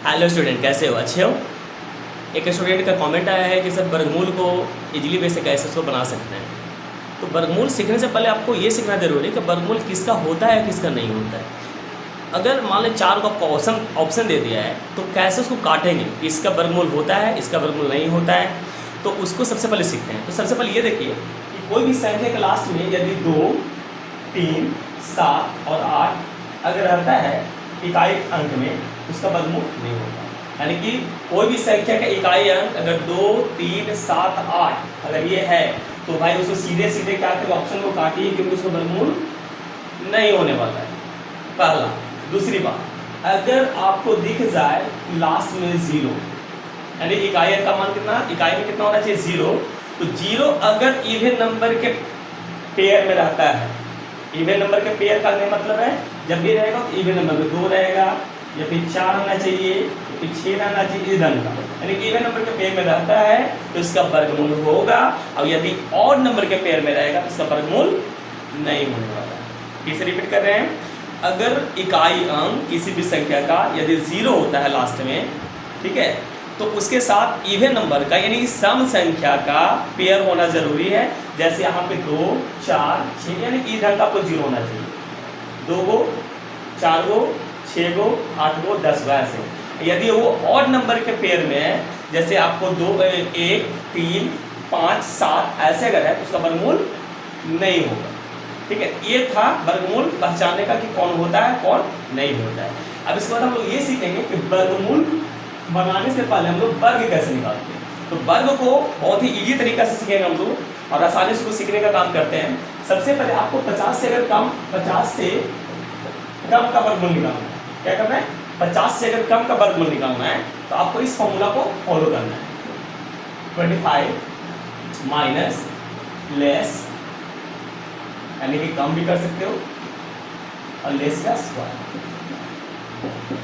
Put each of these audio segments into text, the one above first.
Hello student, कैसे हो? अच्छे हो? एक स्टूडेंट का कमेंट आया है कि सर वर्गमूल को इजीली वे से कैसे इसको बना सकते हैं। तो वर्गमूल सीखने से पहले आपको ये सीखना जरूरी है कि वर्गमूल किसका होता है किसका नहीं होता है। अगर मान लें 4 को आपको ऑप्शन दे दिया है तो कैसे उसको काटेंगे कि इसका वर्गमूल होता है इसका वर्गमूल नहीं होता है, तो उसको सबसे पहले सीखते हैं। तो सबसे पहले ये देखिए कि कोई भी संख्या के लास्ट में यदि 2, 3, 7 और 8 अगर रहता है इकाई अंक में, उसका वर्गमूल नहीं होता। यानी कि कोई भी संख्या का इकाई अंक अगर 2, 3, 7, 8 अगर ये है तो भाई उसको सीधे सीधे क्या करें, ऑप्शन को काटिए क्योंकि उसका वर्गमूल नहीं होने वाला है। पहला। दूसरी बात, अगर आपको दिख जाए लास्ट में 0 यानी इकाई अंक का मान कितना, इकाई में कितना होना चाहिए 0, तो 0 अगर इवन नंबर के पेयर में रहता है, इवन नंबर के पेयर का मतलब है जब भी रहेगा तो इवन नंबर में 2 रहेगा या फिर 4 आना चाहिए या फिर 6 आना चाहिए इधर का, यानी कि इवन नंबर के पेयर में रहता है तो इसका वर्गमूल होगा, और यदि ऑड नंबर के पेयर में रहेगा तो इसका वर्गमूल नहीं होने वाला है। फिर से रिपीट कर रहे हैं, अगर इकाई अंक किसी भी संख्या का यदि 0 होता है लास्ट में, ठीक है, तो उसके साथ इवन नंबर का यानी सम संख्या का पेयर होना जरूरी है। जैसे यहाँ पे 2, 4, 6 यानी कि इधर का आपको 0 होना चाहिए, 2 गो, 4 गो, 6 गो, 8 गो, 10 गो ऐसे। यदि वो ऑड नंबर के पेयर में है, जैसे आपको 2, 1, 3, 5, 7 ऐसे अगर है तो उसका वर्गमूल नहीं होगा। ठीक है, ये था वर्गमूल पहचानने का कि कौन होता है कौन नहीं होता है। अब इसके बाद हम लोग ये सीखेंगे कि वर्गमूल बनाने से पहले हम लोग वर्ग कैसे निकालते हैं। तो वर्ग को बहुत ही इजी तरीका से सीखेंगे हम लोग और आसानी से उसको सीखने का काम करते हैं। सबसे पहले आपको 50 से कम का वर्गमूल निकालना है। क्या करना है? 50 से अगर कम का वर्गमूल निकालना है तो आपको इस फॉर्मूला को फॉलो करना है। 25 माइनस लेस यानी कि कम भी कर सकते हो और लेस का स्क्वायर।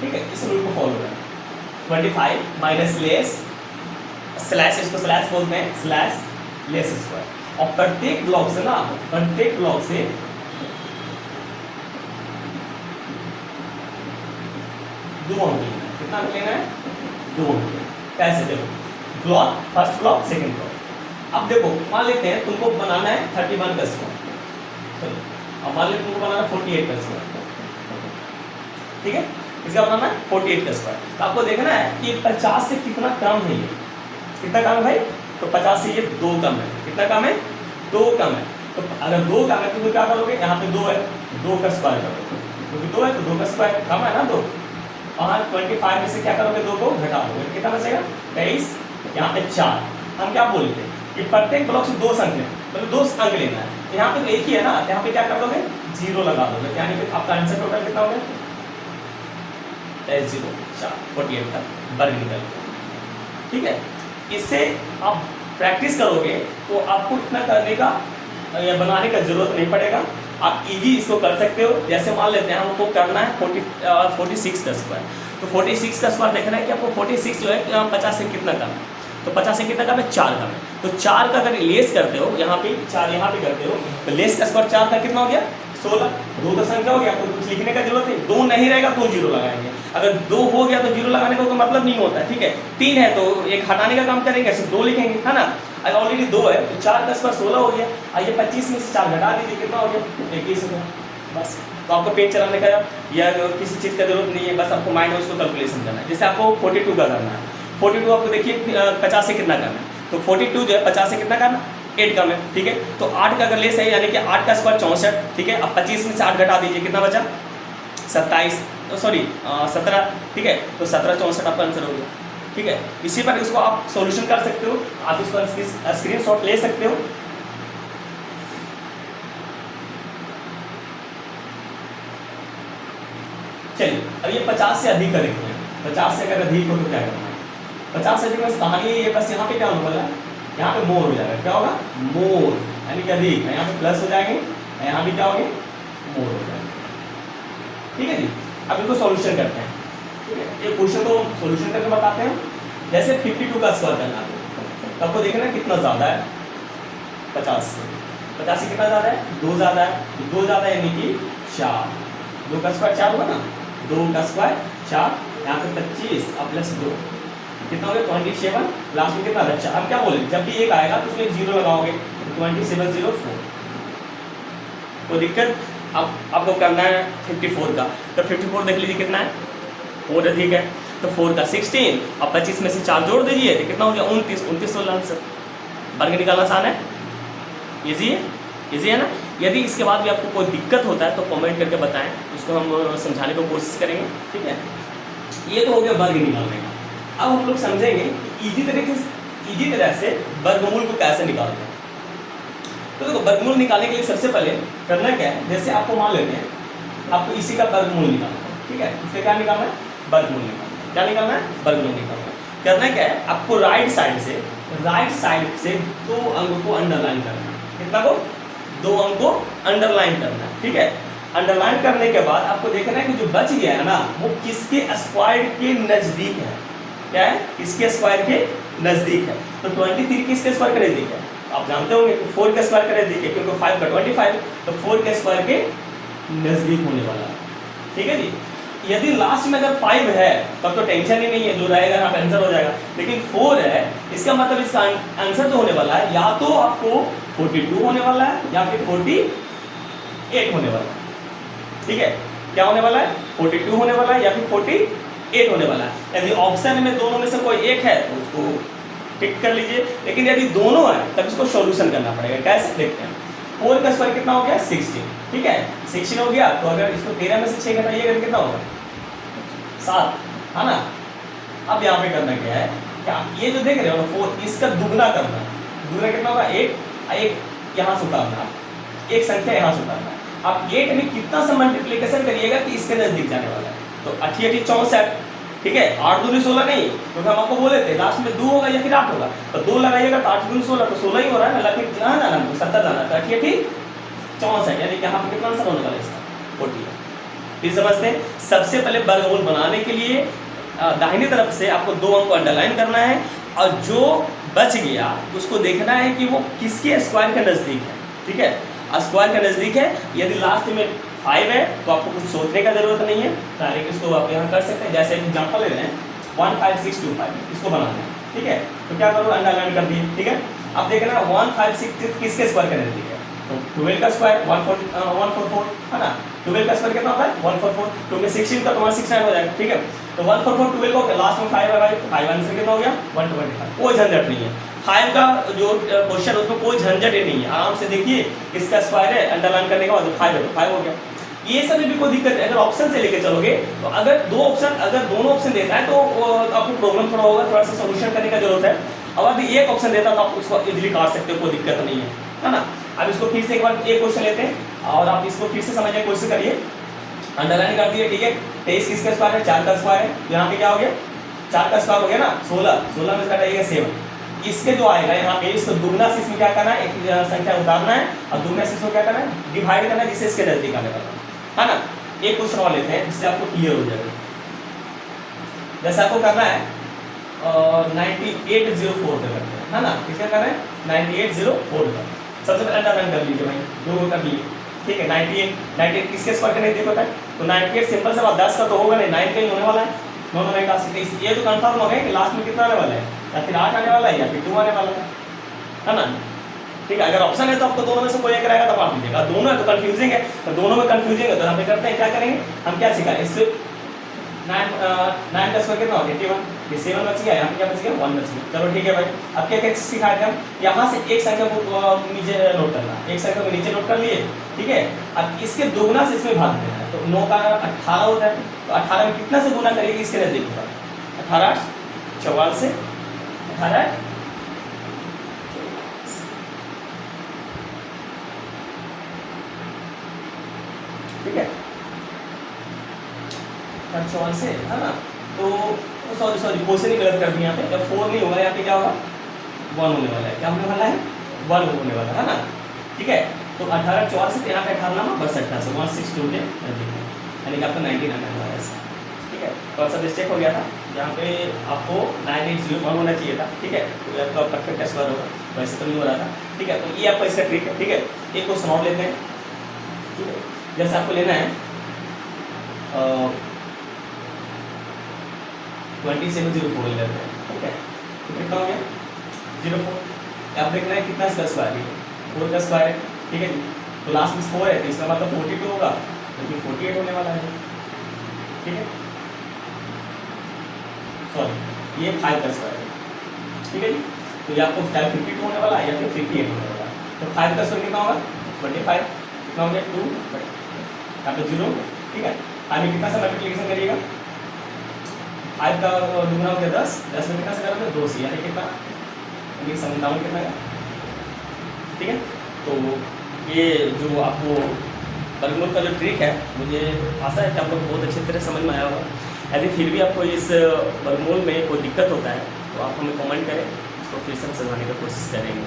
ठीक है, इस रूल को फॉलो करना। 25 माइनस लेस स्लैश, इसको स्लैश बोलते हैं, स्लैश लेस स्क्वायर। और प्रत्येक ब्लॉक से ना, प्रत्येक ब्लॉक से दो अंक लेना है। कितना अंक लेना है? 2 अंक। कैसे? देखो, block first block second block. अब देखो मान लेते हैं तुमको बनाना है 31 का स्क्वायर, चलो अब मान लेते तुमको बनाना है 48 का स्क्वायर। ठीक है, इसका बनाना है 48 का स्क्वायर। तो आपको देखना है कि 50 से कितना कम है ये, कितना कम है भाई? तो 50 से ये 2 कम है। कितना कम है? 2 कम है। तो अगर 2 कम है तो क्या करोगे? यहाँ पे 2 है, 2 का स्क्वायर करोगे, क्योंकि 2 है तो 2 का स्क्वायर कम है ना 2। और 25 में से क्या करोगे? 2 को घटा दोगे, कितना बचेगा? 23। यहाँ पे 4। हम क्या बोलते हैं कि प्रत्येक ब्लॉक से 2 अंक लें, मतलब 2 अंक लेना है। यहाँ पे तो एक ही है ना, यहाँ पे क्या कर दोगे? 0 लगा दोगे, यानी कि आपका आंसर टोटल कितना हो गया? 0, 4, 48 का वर्ग निकल। ठीक है, इससे आप प्रैक्टिस करोगे तो आपको इतना करने का या बनाने का जरूरत नहीं पड़ेगा। आप इजी इसको कर सकते हो। जैसे मान लेते हैं हमको करना है 46 का स्क्वायर, तो 46 का स्क्वायर देखना है कि आपको 46 जो है 50 से कितना कम है। तो 50 से कितना कम है? 4 कम है। तो 4 का अगर लेस करते हो, यहाँ पे 4 यहाँ पे करते हो, तो लेस का स्क्वायर 4 का कितना हो गया? 16। 2 तो संख्या हो गया, आपको कुछ लिखने का जरूरत नहीं। 2 नहीं रहेगा तो 0 लगाएंगे। अगर 2 हो गया तो 0 लगाने का कोई मतलब नहीं होता है। ठीक है, 3 है तो एक हटाने का काम करेंगे, सिर्फ 2 लिखेंगे, है ना। अगर ऑलरेडी 2 है तो 4 का स्क्वायर 16 हो गया। आइए 25 में से 4 घटा दीजिए, कितना हो गया? 21 हो गया। बस, तो आपको पेज चलाने का या किसी चीज़ का जरूरत नहीं है, बस आपको माइंड में उसको कैलकुलेशन करना है। जैसे आपको 42 का करना है, 42 आपको देखिए 50 से कितना कम है, तो 42 जो है 50 से कितना कम है? 8 कम है। ठीक है, तो 8 का अगर लेस है यानी कि 8 का स्क्वायर 64। ठीक है, अब 25 में से 8 घटा दीजिए, कितना बचा? 27, सॉरी 17। ठीक है, तो 17, 64 आपका आंसर हो गया। ठीक है, इसी पर इसको आप सॉल्यूशन कर सकते हो, आप इसको स्क्रीनशॉट ले सकते हो। चलिए अब ये 50 से अधिक का देखते हैं। 50 से अगर अधिक हो तो क्या करना है? 50 से अधिक में कहानी ये बस यहाँ पे क्या होने वाला है? यहाँ पे मोर हो जाएगा। क्या होगा? मोर, यानी कि अधिक। यहाँ पे प्लस हो जाएंगे, यहाँ भी क्या हो गया? मोर हो जाएगा। ठीक है जी, अब इनको सॉल्यूशन करते हैं। ठीक है, ये क्वेश्चन को सॉल्यूशन करके बताते हैं। जैसे 52 का स्क्वायर करना है तो आपको देखना है कितना ज़्यादा है 50 से। 50 से कितना ज़्यादा है? 2 ज़्यादा है। 2 ज़्यादा यानी कि 4। 2 का स्क्वायर 4 होगा ना, 2 का स्क्वायर 4 यहाँ पे 25 और प्लस 2 कितना हो गया 27, लास्ट में कितना बचा। अब क्या बोले, जब भी एक आएगा तो उसमें एक जीरो लगाओगे, 2704। कोई दिक्कत। अब आपको करना है 54 का, तो 54 देख लीजिए कितना है 4 अधिक है, तो 4 का 16 और 25 में से 4 जोड़ दीजिए तो कितना हो गया 29, 29 16 आंसर। वर्ग निकालना आसान है, इजी है, इजी है ना। यदि इसके बाद भी आपको कोई दिक्कत होता है तो कमेंट करके बताएं, उसको हम समझाने की कोशिश करेंगे, ठीक है। ये तो हो गया वर्ग निकालने का। अब हम लोग समझेंगे कि इजी तरह से वर्गमूल को कैसे निकालते हैं। तो देखो वर्गमूल निकालने के लिए सबसे पहले करना क्या है, जैसे आपको मान लेते हैं आपको इसी का वर्गमूल निकालना है, ठीक है। इससे क्या निकालना है, वर्गमूल निकालना है। क्या निकालना है, वर्गमूल निकालना है। करना क्या है, आपको राइट साइड से 2 अंक को अंडरलाइन करना है। कितना को, 2 अंक को अंडरलाइन करना है, ठीक है। अंडरलाइन करने के बाद आपको देखना है कि जो बच गया है ना वो किसके स्क्वायर के नजदीक है। क्या है, किसके स्क्वायर के नजदीक है। तो 23 किसके स्क्वायर के नजदीक है, आप जानते होंगे कि 4 के स्क्वायर के नजदीक है, क्योंकि 5 का 25, तो 4 के स्क्वायर के नजदीक होने वाला है, ठीक है जी। यदि लास्ट में अगर 5 है तब तो टेंशन ही नहीं है, जो रहेगा यहाँ पे आंसर हो जाएगा। लेकिन 4 है, इसका मतलब इसका आंसर तो होने वाला है या तो आपको 42 होने वाला है या फिर 48 होने वाला है, ठीक है। क्या होने वाला है, 42 होने वाला है या फिर 48 होने वाला है। यदि ऑप्शन में दोनों में से कोई एक है तो उसको टिक कर लीजिए, लेकिन यदि दोनों है तब इसको सॉल्यूशन करना पड़ेगा। कैसे, देखते हैं। 4 का स्क्वायर कितना हो गया 16, ठीक है। 16 हो गया, तो अगर इसको 13 में से 6 घटाइएगा तो कितना होगा 7, है ना। अब यहाँ पे करना क्या है, क्या ये जो देख रहे हो 4, इसका दुगना करना है। दुगना कितना होगा 1 यहाँ से उतारना, एक संख्या यहाँ से उतारना। अब 8 में कितना सा मल्टीप्लिकेशन करिएगा कि इसके नजदीक जाने वाला है, तो 8 64, ठीक है। 8 दूनी 16 नहीं, क्योंकि हम आपको बोले थे लास्ट में 2 होगा या फिर 8 होगा, तो 2 लगाइएगा तो 8 दूनी 16, तो 16 ही हो रहा है ना। लेकिन कहाँ जाना है, 70 जाना है, तो 8 64, यानी कि यहाँ पर कितना आंसर होने वाला है इसका 40। फिर समझते हैं, सबसे पहले वर्गमूल बनाने के लिए दाहिनी तरफ से आपको 2 अंक को अंडरलाइन करना है, और जो बच गया उसको देखना है कि वो किसके स्क्वायर के नज़दीक है, ठीक है। स्क्वायर के नज़दीक है, यदि लास्ट में 5 है तो आपको कुछ सोचने का जरूरत नहीं है, डायरेक्ट इसको आप यहाँ कर सकते हैं। जैसे एग्जाम्पल ले रहे हैं 15625, इसको बनाना है, ठीक है। तो क्या करो, अंडरलाइन कर दिए, ठीक है। अब देखना 156 किसके स्क्वायर के नज़दीक है, तो 12 का स्क्वायर 144, है ना। 12 का स्क्वायर कितना होता है 144, क्योंकि 16 का तुम्हारा 69 हो जाएगा, ठीक है। तो 144 12 को लास्ट में 5 है भाई, 5 आंसर कितना हो गया 125। कोई झंझट नहीं है, 5 का जो क्वेश्चन उसमें कोई झंझट ही नहीं है। आराम से देखिए इसका स्क्वायर है, अंडरलाइन करने के बाद 5 है तो 5 हो गया। ये सब भी कोई दिक्कत है, अगर ऑप्शन से लेके चलोगे तो अगर दोनों ऑप्शन देता है तो आपको प्रॉब्लम थोड़ा होगा, थोड़ा सा सोल्यूशन करने का जरूरत है। और यदि एक ऑप्शन देता तो आप उसको इजीली काट सकते हो, कोई दिक्कत नहीं है ना। अब इसको फिर से एक बार एक क्वेश्चन लेते हैं और आप इसको फिर से समझने की कोशिश करिए। अंडरलाइन कर दिए, ठीक है। 23 किसका स्क्वायर है, 4 का स्क्वायर है, यहाँ पे क्या हो गया 4 का स्क्वायर हो गया ना 16 में से घटाइएगा 7। इसके जो आएगा यहाँ पे इसको दुगना से इसमें क्या करना है, एक संख्या उतारना है और दुगना से इसको क्या करना है डिवाइड करना है, जिससे इसके नजदीक आने वाला है ना। एक क्वेश्चन और लेते हैं जिससे आपको क्लियर हो जाएगा। जैसे आपको करना है 9804 पे करते हैं, है ना। किसका करना है 9804 का। सबसे पहले अंडरलाइन कर लीजिए भाई, 2 कर लिए, ठीक है। 98 किसके स्क्वायर का नजदीक होता है, तो 98 सिंपल से बात 10 का तो होगा नहीं, 9 का ही होने वाला है। दोनों में का ये तो कंफर्म हो गया कि लास्ट में कितना आने वाला है, या फिर 8 आने वाला है या फिर 2 आने वाला है ना। ठीक है, अगर ऑप्शन है तो आपको दोनों में से कोई एक रहेगा तब आप लीजिएगा। दोनों है तो कंफ्यूजिंग है, तो दोनों में कंफ्यूजिंग है तो हम करते हैं क्या करेंगे, हम क्या सीखा इससे 9 का स्क्वायर कितना हो गया 81, ये 7 बच गया, यहाँ पे क्या बच गया 1 बच गया। चलो ठीक है भाई, अब क्या क्या सिखाए थे हम, यहाँ से एक संख्या को नीचे नोट करना, एक संख्या को नीचे नोट कर लिए, ठीक है। अब इसके दोगुना से इसमें भाग देना है, तो 9 का 18 होता है, तो 18 में कितना से गुना करिएगा इसके नजदीक होगा 18 44 से 18 ठीक है 4 से, है ना। तो सॉरी क्वेश्चन ही गलत कर दिया यहाँ पे, जब 4 नहीं होगा यहाँ पे क्या होगा 1 होने वाला है, क्या होने वाला है 1 होने वाला है ना। ठीक है, तो 18 4 से यहाँ पे 18 ना बस 18 से 162 के यानी कि आपको 19 आने वाला है। ठीक है, तो सब मिस्टेक हो गया था, यहाँ पे आपको 9801 होना चाहिए था। ठीक है, तो आपका परफेक्ट स्क्वायर होगा, वैसे तो नहीं हो रहा था। ठीक है, तो ये आपका इसका ट्रिक है। ठीक है, एक क्वेश्चन और लेते हैं। ठीक है, जैसे आपको लेना है 2704 लेते हैं, ठीक है। तो कितना हो गया 04। अब देखना है कितना इसका स्क्वायर है, 4 का स्क्वायर है, ठीक है जी। तो लास्ट में 4 है तो इसका मतलब 42 होगा, तो फिर 48 होने वाला है, ठीक है। सॉरी ये 5 का स्क्वायर है, ठीक है जी। तो ये आपको चाहे 52 होने वाला है या फिर 58 होने वाला है। तो 5 का स्क्वायर कितना होगा 25, कितना हो गया 2, यहाँ पे 0, ठीक है। आगे कितना सा मल्टीप्लिकेशन करिएगा, 5 का दुगना हो गया 10, 10 में कितना से करोगे 2 से, यानी कितना 57 कितना है, ठीक है। तो ये जो आपको वर्गमूल का जो ट्रिक है, मुझे आशा है कि आप लोग बहुत अच्छी तरह समझ में आया होगा। यदि फिर भी आपको इस वर्गमूल में कोई दिक्कत होता है तो आप हमें कमेंट करें, उसको फिर से समझाने की कोशिश करेंगे।